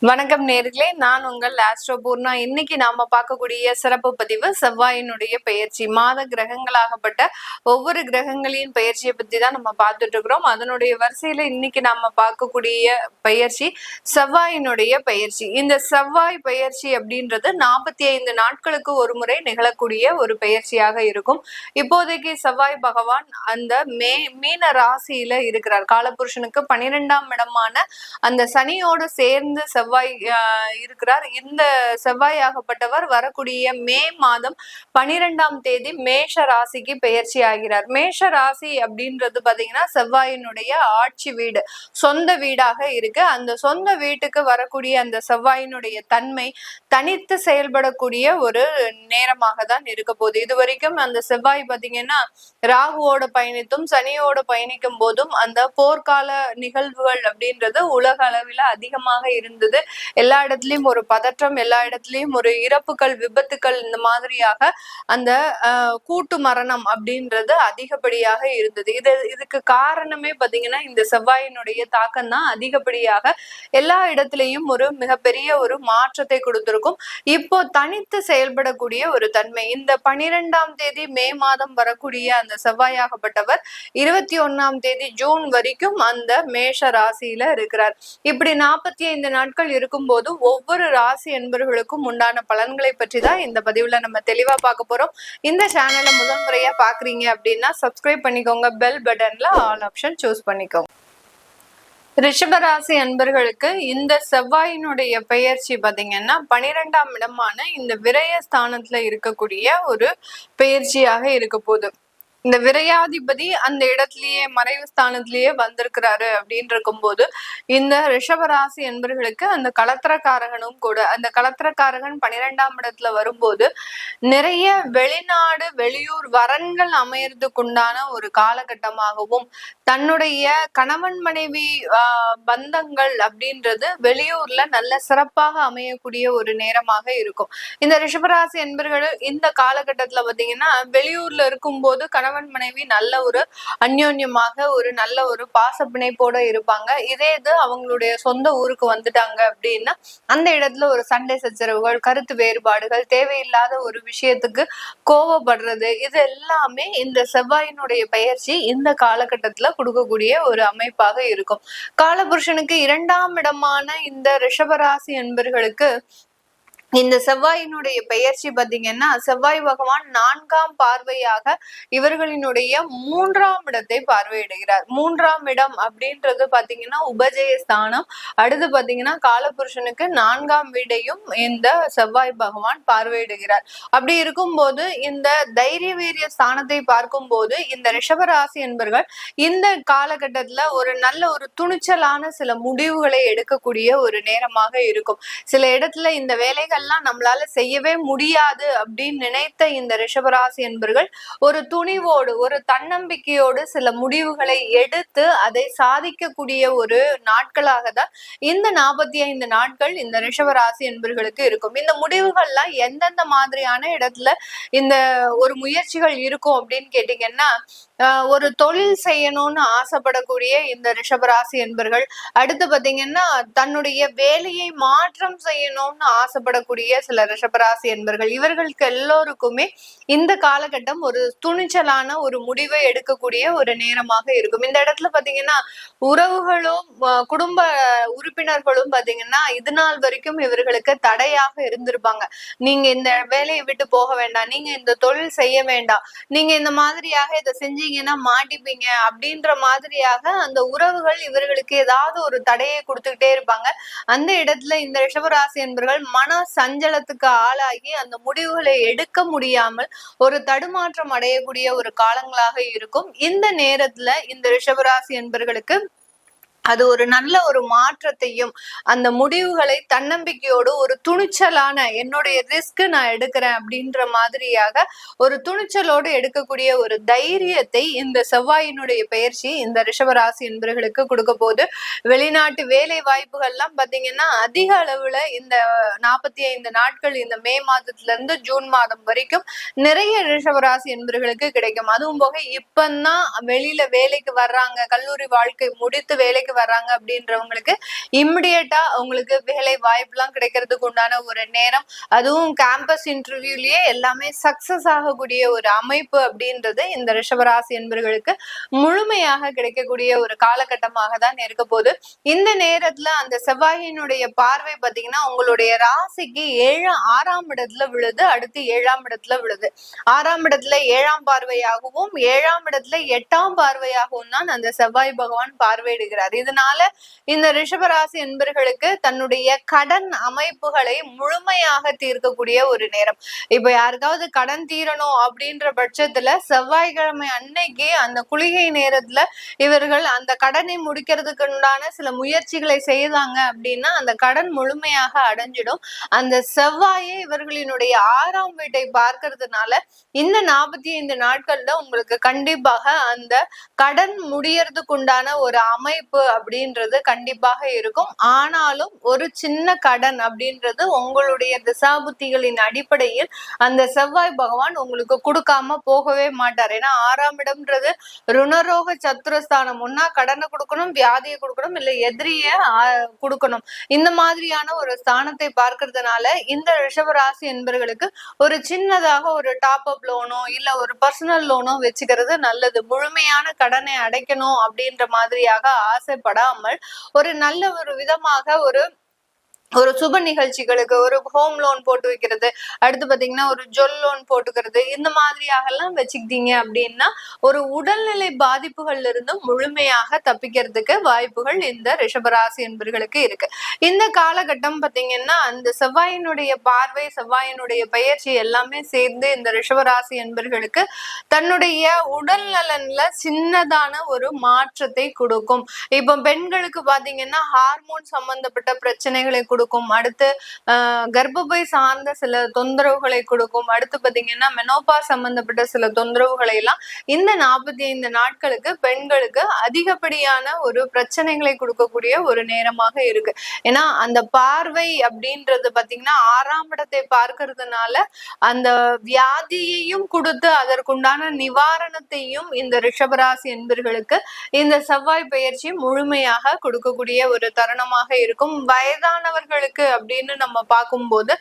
வணக்கம் நேர்களே, நான் உங்கள் ஆஸ்ட்ரோ பூர்ணா. இன்னைக்கு நாம பார்க்கக்கூடிய சிறப்பு பதிவு செவ்வாயினுடைய பெயர்ச்சி. மாத கிரகங்களாகப்பட்ட ஒவ்வொரு கிரகங்களின் பெயர்ச்சியை பத்தி தான் நம்ம பார்த்துட்டு இருக்கிறோம். அதனுடைய வரிசையில இன்னைக்கு நாம பார்க்கக்கூடிய பெயர்ச்சி செவ்வாயினுடைய பெயர்ச்சி. இந்த செவ்வாய் பெயர்ச்சி அப்படின்றது 45 நாட்களுக்கு ஒரு முறை நிகழக்கூடிய ஒரு பெயர்ச்சியாக இருக்கும். இப்போதைக்கு செவ்வாய் பகவான் அந்த மீன ராசியில இருக்கிறார். காலபுருஷனுக்கு 12ஆம் இடமான அந்த சனியோடு சேர்ந்து செவ்வாய் இருக்கிறார். இந்த செவ்வாயாகப்பட்டவர் வரக்கூடிய மே மாதம் 12ஆம் தேதி மேஷ ராசிக்கு பெயர்ச்சி ஆகிறார். மேஷ ராசி அப்படின்றது பாத்தீங்கன்னா செவ்வாயினுடைய ஆட்சி வீடு, சொந்த வீடாக இருக்கு. அந்த சொந்த வீட்டுக்கு வரக்கூடிய அந்த செவ்வாயினுடைய தன்மை தனித்து செயல்படக்கூடிய ஒரு நேரமாக தான் இருக்க போகுது. இது வரைக்கும் அந்த செவ்வாய் பாத்தீங்கன்னா ராகுவோட பயணித்தும் சனியோட பயணிக்கும் போதும் அந்த போர்க்கால நிகழ்வுகள் அப்படின்றது உலக அளவில் அதிகமாக இருந்தது. எல்லா இடத்துலயும் ஒரு பதற்றம், எல்லா இடத்துலயும் ஒரு இறப்புகள், விபத்துக்கள், இந்த மாதிரியாக அந்த கூட்டு மரணம் அப்படின்றது அதிகப்படியாக இருந்தது. இதுக்கு காரணமே பாத்தீங்கன்னா இந்த செவ்வாயினுடைய தாக்கம் தான் அதிகப்படியாக எல்லா இடத்துலயும் ஒரு மிகப்பெரிய ஒரு மாற்றத்தை கொடுத்திருக்கும். இப்போ தனித்து செயல்படக்கூடிய ஒரு தன்மை இந்த 12ஆம் தேதி மே மாதம் வரக்கூடிய அந்த செவ்வாயாகப்பட்டவர் 21ஆம் தேதி ஜூன் வரைக்கும் அந்த மேஷ ராசியில இருக்கிறார். இப்படி 45 நாட்கள் இருக்கும்போது ஒவ்வொரு ராசி என்பவர்களுக்கும் உண்டான பலன்களை பற்றி தான் இந்த பதிவுல நம்ம தெளிவா பார்க்க போறோம். இந்த சேனலை முதல் முறையா பாக்குறீங்க அப்படின்னா சப்ஸ்கிரைப் பண்ணிக்கோங்க, பெல் பட்டன்ல ஆல் ஆப்ஷன் சூஸ் பண்ணிக்கோங்க. ரிஷபராசி அன்பர்களுக்கு இந்த செவ்வாயினுடைய பெயர்ச்சி பாத்தீங்கன்னா 12ஆம் இடமான இந்த விரயஸ்தானத்துல இருக்கக்கூடிய ஒரு பெயர்ச்சியாக இருக்க போகுது. இந்த விரையாதிபதி அந்த இடத்துலயே மறைவு ஸ்தானத்திலேயே வந்திருக்கிறாரு அப்படின்னு இருக்கும்போது இந்த ரிஷபராசி என்பர்களுக்கு அந்த களத்திரக்காரகனும் கூட, அந்த களத்திரக்காரகன் 12ஆம் இடத்துல வரும்போது நிறைய வெளிநாடு வெளியூர் வரன்கள் அமையறதுக்குண்டான ஒரு காலகட்டமாகவும், தன்னுடைய கணவன் மனைவி பந்தங்கள் அப்படின்றது வெளியூர்ல நல்ல சிறப்பாக அமையக்கூடிய ஒரு நேரமாக இருக்கும். இந்த ரிஷபராசி என்பர்கள் இந்த காலகட்டத்துல பாத்தீங்கன்னா வெளியூர்ல இருக்கும்போது கணவன் மனைவி நல்ல ஒரு அந்யோன்யமாக ஒரு நல்ல ஒரு பாச பிணைப்போட இருப்பாங்க. இதே இது அவங்களுடைய சொந்த ஊருக்கு வந்துட்டாங்க அப்படின்னா அந்த இடத்துல ஒரு சண்டை சச்சரவுகள், கருத்து வேறுபாடுகள், தேவையில்லாத ஒரு விஷயத்துக்கு கோவப்படுறது, இது எல்லாமே இந்த செவ்வாயினுடைய பெயர்ச்சி இந்த காலகட்டத்துல கொடுக்கக்கூடிய ஒரு அமைப்பாக இருக்கும். காலபுருஷனுக்கு 2ஆம் இடமான இந்த ரிஷபராசி என்பர்களுக்கு இந்த செவ்வாயினுடைய பெயர்ச்சி பாத்தீங்கன்னா செவ்வாய் பகவான் 4ஆம் பார்வையாக இவர்களினுடைய 3ஆம் இடத்தை பார்வையிடுகிறார். 3ஆம் இடம் அப்படின்றது பாத்தீங்கன்னா உபஜய ஸ்தானம். அடுத்து பாத்தீங்கன்னா காலபுருஷனுக்கு 4ஆம் வீடையும் இந்த செவ்வாய் பகவான் பார்வையிடுகிறார். அப்படி இருக்கும்போது இந்த தைரிய வீரிய ஸ்தானத்தை பார்க்கும் போது இந்த ரிஷபராசி என்பர்கள் இந்த காலகட்டத்துல ஒரு நல்ல ஒரு துணிச்சலான சில முடிவுகளை எடுக்கக்கூடிய ஒரு நேரமாக இருக்கும். சில இடத்துல இந்த வேலைகள் எல்லாம் நம்மளால செய்யவே முடியாது அப்படின்னு நினைத்த இந்த ரிஷபராசி என்பர்கள் ஒரு துணிவோடு ஒரு தன்னம்பிக்கையோடு சில முடிவுகளை எடுத்து அதை சாதிக்கக்கூடிய ஒரு நாட்களாக தான் இந்த 45 நாட்கள் இந்த ரிஷபராசி என்பர்களுக்கு இருக்கும். இந்த முடிவுகள்லாம் எந்தெந்த மாதிரியான இடத்துல இந்த ஒரு முயற்சிகள் இருக்கும் அப்படின்னு கேட்டீங்கன்னா, ஒரு தொழில் செய்யணும்னு ஆசைப்படக்கூடிய இந்த ரிஷபராசி என்பர்கள், அடுத்து பாத்தீங்கன்னா தன்னுடைய வேலையை மாற்றம் செய்யணும்னு ஆசைப்படக்கூடிய சில ரிஷபராசி என்பர்கள், இவர்களுக்கு எல்லோருக்குமே இந்த காலகட்டம் ஒரு துணிச்சலான ஒரு முடிவை எடுக்கக்கூடிய ஒரு நேரமாக இருக்கும். இந்த இடத்துல பாத்தீங்கன்னா உறவுகளும் குடும்ப உறுப்பினர்களும் பாத்தீங்கன்னா இது நாள் வரைக்கும் இவர்களுக்கு தடையாக இருந்திருப்பாங்க. நீங்க இந்த வேலையை விட்டு போக வேண்டாம், நீங்க இந்த தொழில் செய்ய வேண்டாம், நீங்க இந்த மாதிரியாக இதை செஞ்சீங்கன்னா மாட்டிப்பீங்க அப்படின்ற மாதிரியாக அந்த உறவுகள் இவர்களுக்கு ஏதாவது ஒரு தடையை கொடுத்துக்கிட்டே இருப்பாங்க. அந்த இடத்துல இந்த ரிஷபராசி என்பர்கள் மன சஞ்சலத்துக்கு ஆளாகி அந்த முடிவுகளை எடுக்க முடியாமல் ஒரு தடுமாற்றம் அடையக்கூடிய ஒரு காலங்களாக இருக்கும். இந்த நேரத்துல இந்த ரிஷபராசி என்பர்களுக்கு அது ஒரு நல்ல ஒரு மாற்றத்தையும் அந்த முடிவுகளை தன்னம்பிக்கையோடு ஒரு துணிச்சலான என்னுடைய ரிஸ்க் நான் எடுக்கிறேன் அப்படின்ற மாதிரியாக ஒரு துணிச்சலோடு எடுக்கக்கூடிய ஒரு தைரியத்தை இந்த செவ்வாயினுடைய பெயர்ச்சி இந்த ரிஷபராசி என்பவர்களுக்கு கொடுக்க போது. வெளிநாட்டு வேலை வாய்ப்புகள்லாம் பாத்தீங்கன்னா அதிக அளவுல இந்த 45 நாட்கள் இந்த மே மாதத்துல இருந்து ஜூன் மாதம் வரைக்கும் நிறைய ரிஷபராசி என்பவர்களுக்கு கிடைக்கும். அதுவும் போக இப்பதான் வெளியில வேலைக்கு வர்றாங்க, கல்லூரி வாழ்க்கை முடித்து வேலைக்கு வர்றாங்க அப்படின்றவங்களுக்கு இம்மிடியட்டா அவங்களுக்கு வேலை வாய்ப்பு எல்லாம் கிடைக்கிறதுக்கு உண்டான ஒரு நேரம், அதுவும் கேம்பஸ் இன்டர்வியூலயே எல்லாமே சக்சஸ் ஆகக்கூடிய ஒரு அமைப்பு அப்படின்றது இந்த ரிஷபராசி என்பர்களுக்கு முழுமையாக கிடைக்கக்கூடிய ஒரு காலகட்டமாக தான் இருக்க போகுது. இந்த நேரத்துல அந்த செவ்வாயினுடைய பார்வை பாத்தீங்கன்னா உங்களுடைய ராசிக்கு 6ஆம் இடத்துல விழுது, அடுத்து 7ஆம் இடத்துல விழுது. 6ஆம் இடத்துல 7ஆம் பார்வையாகவும் 7ஆம் இடத்துல 8ஆம் பார்வையாகவும் தான் அந்த செவ்வாய் பகவான் பார்வையிடுகிறார். இதனால இந்த ரிஷபராசி என்பர்களுக்கு தன்னுடைய கடன் அமைப்புகளை முழுமையாக தீர்க்கக்கூடிய ஒரு நேரம். இப்ப யாருக்காவது கடன் தீரணும் அப்படின்ற பட்சத்துல செவ்வாய்க்கிழமை அன்னைக்கு அந்த குளிகை நேரத்துல இவர்கள் அந்த கடனை முடிக்கிறதுக்கு உண்டான சில முயற்சிகளை செய்தாங்க அப்படின்னா அந்த கடன் முழுமையாக அடைஞ்சிடும். அந்த செவ்வாயே இவர்களினுடைய 6ஆம் வீட்டை பார்க்கறதுனால இந்த 45 நாட்கள்ல உங்களுக்கு கண்டிப்பாக அந்த கடன் முடியறதுக்கு உண்டான ஒரு அமைப்பு அப்படின்றது கண்டிப்பாக இருக்கும். ஆனாலும் ஒரு சின்ன கடன் அப்படின்றது உங்களுடைய திசாபுத்திகளின் அடிப்படையில் அந்த செவ்வாய் பகவான் உங்களுக்கு கொடுக்காம போகவே மாட்டார். ஏன்னா 6ஆம் இடம்ன்றது ருணரோக சத்துரஸ்தானம். ஒன்னா கடனை கொடுக்கணும், வியாதியை கொடுக்கணும், இல்ல எதிரிய கொடுக்கணும். இந்த மாதிரியான ஒரு ஸ்தானத்தை பார்க்கறதுனால இந்த ரிஷபராசி என்பவர்களுக்கு ஒரு சின்னதாக ஒரு டாப் அப் லோனோ இல்ல ஒரு பர்சனல் லோனோ வச்சுக்கிறது நல்லது. முழுமையான கடனை அடைக்கணும் அப்படின்ற மாதிரியாக ஆசைப்படாமல் ஒரு நல்ல ஒரு விதமாக ஒரு சுப நிகழ்ச்சிகளுக்கு ஒரு ஹோம் லோன் போட்டு வைக்கிறது, அடுத்து பாத்தீங்கன்னா ஒரு ஜொல் லோன் போட்டுக்கிறது, இந்த மாதிரியாக எல்லாம் வச்சுக்கிட்டீங்க அப்படின்னா ஒரு உடல்நிலை பாதிப்புகள்ல இருந்து முழுமையாக தப்பிக்கிறதுக்கு வாய்ப்புகள் இந்த ரிஷபராசி என்பர்களுக்கு இருக்கு. இந்த காலகட்டம் பாத்தீங்கன்னா அந்த செவ்வாயினுடைய பார்வை, செவ்வாயினுடைய பயிற்சி எல்லாமே சேர்ந்து இந்த ரிஷபராசி என்பர்களுக்கு தன்னுடைய உடல் நலன்ல சின்னதான ஒரு மாற்றத்தை கொடுக்கும். இப்போ பெண்களுக்கு பாத்தீங்கன்னா ஹார்மோன் சம்பந்தப்பட்ட பிரச்சனைகளை கொடுக்கும், அடுத்து கர்ப்பப்பை சார்ந்த சில தொந்தரவுகளை கொடுக்கும், அடுத்து பாத்தீங்கன்னா மெனோபா சம்பந்தப்பட்ட சில தொந்தரவுகளை எல்லாம் இந்த 45 நாட்களுக்கு பெண்களுக்கு அதிகப்படியான ஒரு பிரச்சனைகளை கொடுக்கக்கூடிய ஒரு நேரமாக இருக்கு. ஏன்னா அந்த பார்வை அப்படின்றது பாத்தீங்கன்னா 6ஆம் இடத்தை பார்க்கறதுனால அந்த வியாதியையும் கொடுத்து அதற்குண்டான நிவாரணத்தையும் இந்த ரிஷபராசி என்பர்களுக்கு இந்த செவ்வாய் பயிற்சி முழுமையாக கொடுக்கக்கூடிய ஒரு தருணமாக இருக்கும். வயதானவர்களுக்கு அப்படின்னு நம்ம பார்க்கும்போது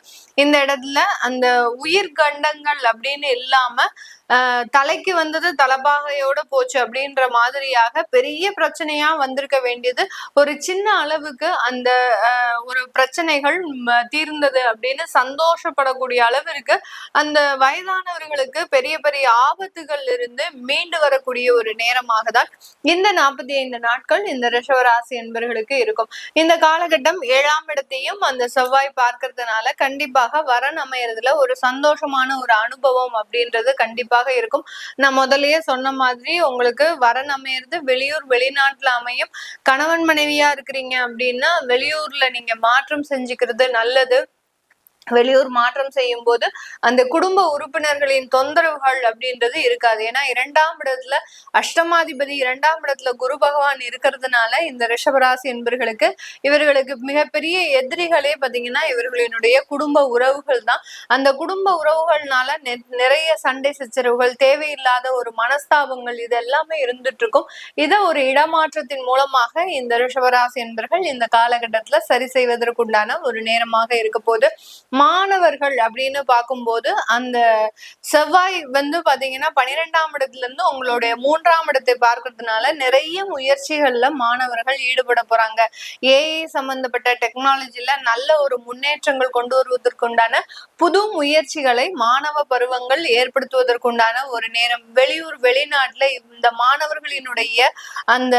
இந்த இடத்துல அந்த உயிர் கண்டங்கள் அப்படின்னு இல்லாம தலைக்கு வந்தது தலபாகையோட போச்சு அப்படின்ற மாதிரியாக பெரிய பிரச்சனையா வந்திருக்க வேண்டியது ஒரு சின்ன அளவுக்கு அந்த ஒரு பிரச்சனைகள் தீர்ந்தது அப்படின்னு சந்தோஷப்படக்கூடிய அளவிற்கு அந்த வயதானவர்களுக்கு பெரிய பெரிய ஆபத்துகள் இருந்து மீண்டு வரக்கூடிய ஒரு நேரமாக தான் இந்த 45 நாட்கள் இந்த ரிஷபராசி என்பவர்களுக்கு இருக்கும். இந்த காலகட்டம் 7ஆம் இடத்தையும் அந்த செவ்வாய் பார்க்கறதுனால கண்டிப்பாக வரன் அமையறதுல ஒரு சந்தோஷமான ஒரு அனுபவம் அப்படின்றது கண்டிப்பாக இருக்கும். நான் முதல்லயே சொன்ன மாதிரி உங்களுக்கு வரன் அமையறது வெளியூர் வெளிநாட்டுல அமையும். கணவன் மனைவியா இருக்கிறீங்க அப்படின்னா வெளியூர்ல நீங்க மாற்றம் செஞ்சுக்கிறது நல்லது. வெளியூர் மாற்றம் செய்யும் போது அந்த குடும்ப உறுப்பினர்களின் தொந்தரவுகள் அப்படின்றது இருக்காது. ஏன்னா 2ஆம் இடத்துல அஷ்டமாதிபதி 2ஆம் இடத்துல குரு பகவான் இருக்கிறதுனால இந்த ரிஷபராசி என்பர்களுக்கு இவர்களுக்கு மிகப்பெரிய எதிரிகளே பாத்தீங்கன்னா இவர்களினுடைய குடும்ப உறவுகள் தான். அந்த குடும்ப உறவுகள்னால நிறைய சண்டை சச்சரவுகள், தேவையில்லாத ஒரு மனஸ்தாபங்கள் இது எல்லாமே இருந்துட்டு இருக்கும். இதை ஒரு இடமாற்றத்தின் மூலமாக இந்த ரிஷபராசி என்பர்கள் இந்த காலகட்டத்துல சரி செய்வதற்குண்டான ஒரு நேரமாக இருக்க போது. மாணவர்கள் அப்படின்னு பார்க்கும்போது அந்த செவ்வாய் பாத்தீங்கன்னா 12ஆம் இடத்துல இருந்து உங்களுடைய 3ஆம் இடத்தை பார்க்கறதுனால நிறைய முயற்சிகள்ல மாணவர்கள் ஈடுபட போறாங்க. ஏஐ சம்பந்தப்பட்ட டெக்னாலஜில நல்ல ஒரு முன்னேற்றங்கள் கொண்டு வருவதற்குண்டான புது முயற்சிகளை மாணவ பருவங்கள் ஏற்படுத்துவதற்குண்டான ஒரு நேரம். வெளியூர் வெளிநாட்டுல இந்த மாணவர்களினுடைய அந்த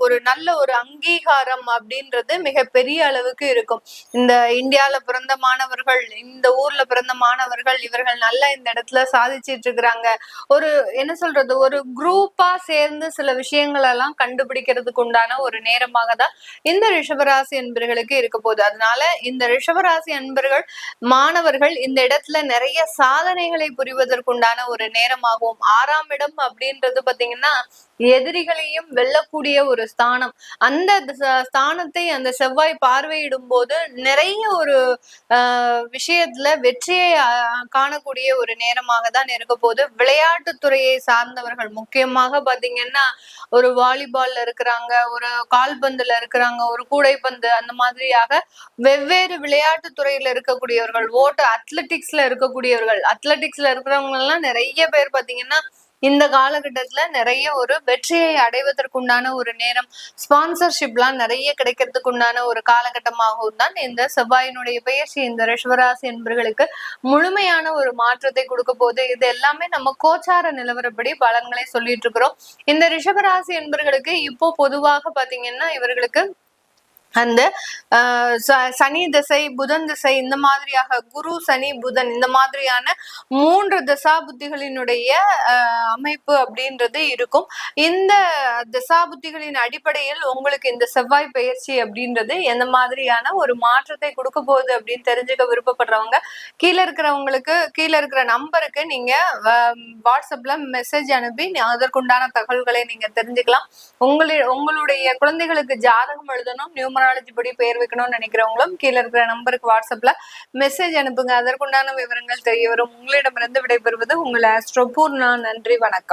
ஒரு நல்ல ஒரு அங்கீகாரம் அப்படின்றது மிக பெரிய அளவுக்கு இருக்கும். இந்த இந்தியால பிறந்த மாணவர்கள், இந்த ஊர்ல பிறந்த மாணவர்கள் இவர்கள் நல்லா இந்த இடத்துல சாதிச்சிட்டு இருக்கிறாங்க, ஒரு என்ன சொல்றது ஒரு குரூப்பா சேர்ந்து சில விஷயங்கள் எல்லாம் கண்டுபிடிக்கிறதுக்கு உண்டான ஒரு நேரமாக தான் இந்த ரிஷபராசி அன்பர்களுக்கு இருக்க போகுது. அதனால இந்த ரிஷபராசி அன்பர்கள் மாணவர்கள் இந்த இடத்துல நிறைய சாதனைகளை புரிவதற்குண்டான ஒரு நேரமாகும். 6ஆம் இடம் அப்படின்றது பாத்தீங்கன்னா எதிரிகளையும் வெல்லக்கூடிய ஒரு ஸ்தானம். அந்த ஸ்தானத்தை அந்த செவ்வாய் பார்வையிடும் போது நிறைய ஒரு விஷயத்துல வெற்றியை காணக்கூடிய ஒரு நேரமாக தான் இருக்க போது. விளையாட்டுத்துறையை சார்ந்தவர்கள் முக்கியமாக பாத்தீங்கன்னா ஒரு வாலிபால்ல இருக்கிறாங்க, ஒரு கால்பந்துல இருக்கிறாங்க, ஒரு கூடைப்பந்து அந்த மாதிரியாக வெவ்வேறு விளையாட்டு துறையில இருக்கக்கூடியவர்கள், அத்லெட்டிக்ஸ்ல இருக்கக்கூடியவர்கள், அத்லெட்டிக்ஸ்ல இருக்கிறவங்க எல்லாம் நிறைய பேர் பாத்தீங்கன்னா இந்த காலகட்டத்துல நிறைய ஒரு வெற்றியை அடைவதற்குண்டான ஒரு நேரம், ஸ்பான்சர்ஷிப்லாம் நிறைய கிடைக்கிறதுக்கு உண்டான ஒரு காலகட்டமாகவும் தான் இந்த செவ்வாயினுடைய பெயர்ச்சி இந்த ரிஷபராசி என்பர்களுக்கு முழுமையான ஒரு மாற்றத்தை கொடுக்க போகுது. இது எல்லாமே நம்ம கோச்சார நிலவரப்படி பலன்களை சொல்லிட்டு இருக்கிறோம். இந்த ரிஷபராசி என்பர்களுக்கு இப்போ பொதுவாக பாத்தீங்கன்னா இவர்களுக்கு அந்த சனி திசை, புதன் திசை, இந்த மாதிரியாக குரு சனி புதன் இந்த மாதிரியான 3 திசா புத்திகளினுடைய அமைப்பு அப்படின்றது இருக்கும். இந்த திசா புத்திகளின் அடிப்படையில் உங்களுக்கு இந்த செவ்வாய் பயிற்சி அப்படின்றது எந்த மாதிரியான ஒரு மாற்றத்தை கொடுக்க போகுது அப்படின்னு தெரிஞ்சுக்க விருப்பப்படுறவங்க கீழே இருக்கிற நம்பருக்கு நீங்க வாட்ஸ்அப்ல மெசேஜ் அனுப்பி அதற்குண்டான தகவல்களை நீங்க தெரிஞ்சுக்கலாம். உங்களுடைய குழந்தைகளுக்கு ஜாதகம் எழுதணும், நியூமராலஜி படி பெயர் வைக்கணும்னு நினைக்கிறவங்களும் கீழே இருக்கிற நம்பருக்கு வாட்ஸ்அப்ல மெசேஜ் அனுப்புங்க. அதற்குண்டான விவரங்கள் தெரிய வரும். உங்களிடமிருந்து விடைபெறுவது உங்கள் ஆஸ்ட்ரோ பூர்ணா. நன்றி, வணக்கம்.